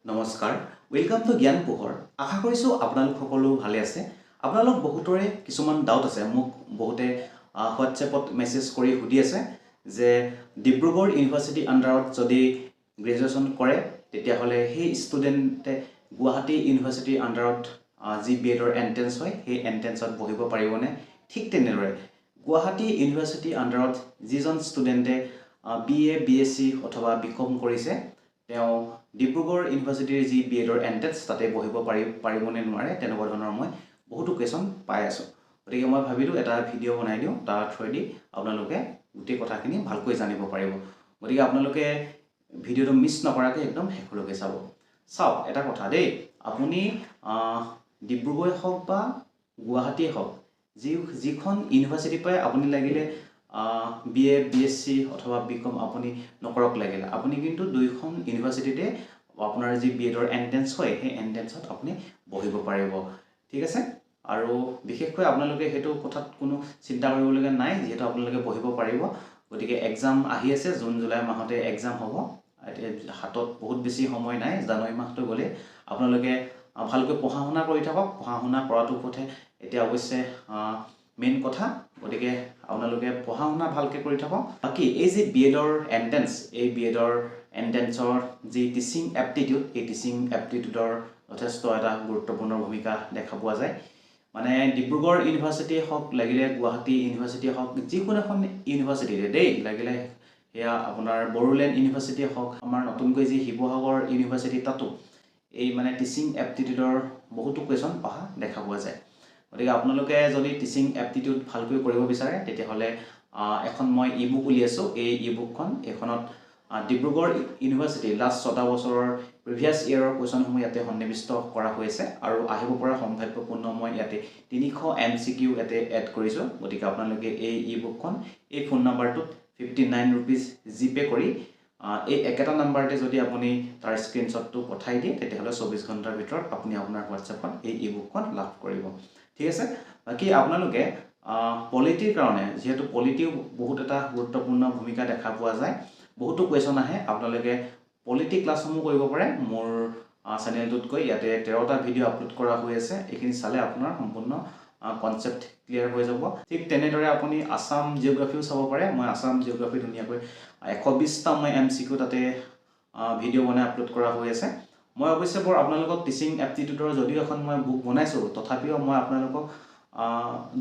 নমস্কাৰ welcome to জ্ঞান পোহৰ আশা কৰিছো আপোনালোক সকলো ভালে আছে আপোনালোক বহুতৰে কিছুমান ডাউট আছে মোক বহুতে হোৱাটছএপত মেছেজ কৰি সুধি আছে যে ডিব্ৰুগড় ইউনিভাৰ্সিটি আন্ডাৰত যদি গ্ৰেজুৱেচন কৰে তেতিয়া হলে সেই ষ্টুডেন্টে গুৱাহাটী ইউনিভাৰ্সিটি আন্ডাৰত যি বিএডৰ এন্ট্ৰেন্স হয় সেই এন্ট্ৰেন্সত বহিব পাৰিবনে ঠিক তেনেদৰে গুৱাহাটী ইউনিভাৰ্সিটি আন্ডাৰত যিজন ষ্টুডেন্টে বিএ বিএসসি অথবা বিকম কৰিছে তেওঁ ডিব্ৰুগড় ইউনিভাৰ্সিটিৰ যি বিএডৰ এন্ট্ৰেন্স তাতে বহিব পাৰিবনে নোৱাৰে তেনেকুৱা ধৰণৰ মই বহুতো কোৱেশ্যন পাই আছো গতিকে মই ভাবিলো এটা ভিডিঅ' বনাই দিওঁ তাৰ থ্ৰুদি আপোনালোকে গোটেই কথাখিনি ভালকৈ জানিব পাৰিব গতিকে আপোনালোকে ভিডিঅ'টো মিছ নকৰাকৈ একদম শেষলৈকে চাব চাওক এটা কথা দেই আপুনি ডিব্ৰুগড় হওক বা গুৱাহাটীয়ে হওক যিখন ইউনিভাৰ্সিটিৰ পৰা আপুনি লাগিলে বিএ বিএসসি অথবা বিকম আপুনি নকৰক লাগিলে আপুনি কিন্তু দুইখন ইউনিভাৰ্সিটিতে আপোনাৰ যি বিএডৰ এন্ট্ৰেন্স হয় সেই এন্ট্ৰেন্সত আপুনি বহিব পাৰিব ঠিক আছে আৰু বিশেষকৈ আপোনালোকে হেতু কথাত কোনো চিন্তা কৰিবলগীয়া নাই যেহেতু আপোনালোকে বহিব পাৰিব গতিকে এক্সাম আহি আছে জুন জুলাই মাহতে এক্সাম হ'ব হাতত বহুত বেছি সময় নাই জানুৱাৰী মাহটো গলে আপোনালোকে ভালকৈ পঢ়া শুনা কৰি থাকক পঢ়া শুনা কৰাটো পথে এতিয়া অৱশ্যে মেইন কথা গতিকে আপোনালোকে পঢ়া শুনা ভালকৈ কৰি থাকক বাকি এই যে বিএডৰ এন্ট্ৰেন্স এই বিএডৰ এন্ট্ৰেন্সৰ যি টিচিং এপ্টিটিউড এই টিচিং এপ্টিটিউডৰ যথেষ্ট এটা গুৰুত্বপূৰ্ণ ভূমিকা দেখা পোৱা যায় মানে ডিব্ৰুগড় ইউনিভাৰ্সিটি হওক লাগিলে গুৱাহাটী ইউনিভাৰ্সিটি হওক যিকোনো এখন ইউনিভাৰ্সিটিতে দেই লাগিলে হেয়া আপোনাৰ বড়োলেণ্ড ইউনিভাৰ্সিটি হওক আমাৰ নতুনকৈ যি শিৱসাগৰ ইউনিভাৰ্সিটি তাতো এই মানে টিচিং এপ্টিটিউডৰ বহুতো কোৱেশ্যন অহা দেখা পোৱা যায় গতিকে আপোনালোকে যদি টিচিং এপ্টিটিউড ভালকৈ কৰিব বিচাৰে তেতিয়া হলে এখন মই ইবুক উলিয়াইছো এই ইবুকখন এখনত ডিব্ৰুগড় ইউনিভাৰ্সিটি লাষ্ট 6টা বছৰৰ প্ৰিভিয়াস ইয়াৰৰ কোৱেশ্যনসমূহ ইয়াতে সন্নিবিষ্ট কৰা হৈছে আৰু আহিব পৰা সম্ভাৱ্যপূৰ্ণ মই ইয়াতে 300 এমসিকিউ ইয়াতে এড কৰিছো গতিকে আপোনালোকে এই ইবুকখন এই ফোন নাম্বাৰটোত 59 रुपीस জিপে কৰি এই একেটা নাম্বাৰতে যদি আপুনি তাৰ স্ক্ৰিনশ্বটটো পঠাই দিয়ে তেতিয়াহলে 24 ঘণ্টাৰ ভিতৰত আপুনি আপোনাৰ হোৱাটছএপত এই ইবুকখন লাভ কৰিব ঠিক আছে বাকি আপোনালোকে পলিটিৰ কাৰণে যেহেতু পলিটিও বহুত এটা গুৰুত্বপূৰ্ণ ভূমিকা দেখা পোৱা যায় বহুতো কোৱেশ্যন আহে আপোনালোকে পলিটি ক্লাছসমূহ কৰিব পাৰে মোৰ চেনেলটোত গৈ ইয়াতে 13টা ভিডিঅ' আপলোড কৰা হৈ আছে এইখিনি চালে আপোনাৰ সম্পূৰ্ণ কনসেপ্ট ক্লিয়াৰ হৈ যাব ঠিক তেনেদৰে আপুনি আসাম জিওগ্ৰাফিও চাব পাৰে মই আসাম জিওগ্ৰাফি ধুনীয়াকৈ 120টা মই এমসিকিউ তাতে ভিডিঅ' বনাই আপলোড কৰা হৈ আছে মই অৱশ্যে বৰ আপোনালোকক টিচিং এপ্টিটিউডৰ যদিও এখন মই বুক বনাইছো তথাপিও মই আপোনালোকক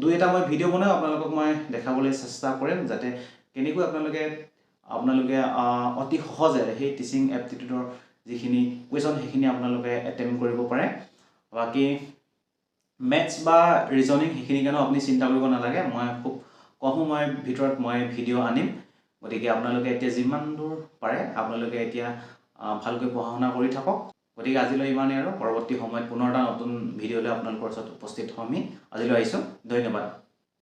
দুই এটা মই ভিডিঅ' বনাই আপোনালোকক মই দেখাবলৈ চেষ্টা কৰিম যাতে কেনেকৈ আপোনালোকে অতি সহজে সেই টিচিং এপ্টিটিউডৰ যিখিনি কোৱেশ্যন সেইখিনি আপোনালোকে এটেম্প কৰিব পাৰে বাকি ম্যাথছ বা ৰিজনিং সেইখিনি কাৰণে আপুনি চিন্তা কৰিব নালাগে মই খুব কম সময়ৰ ভিতৰত মই ভিডিঅ' আনিম গতিকে আপোনালোকে এতিয়া যিমান দূৰ পাৰে আপোনালোকে এতিয়া ভালকৈ পঢ়া শুনা কৰি থাকক গতিকে আজিলৈ ইমানেই আৰু পৰৱৰ্তী সময়ত পুনৰ এটা নতুন ভিডিঅ'লৈ আপোনালোকৰ ওচৰত উপস্থিত হ'ম আজিলৈ আহিছো ধন্যবাদ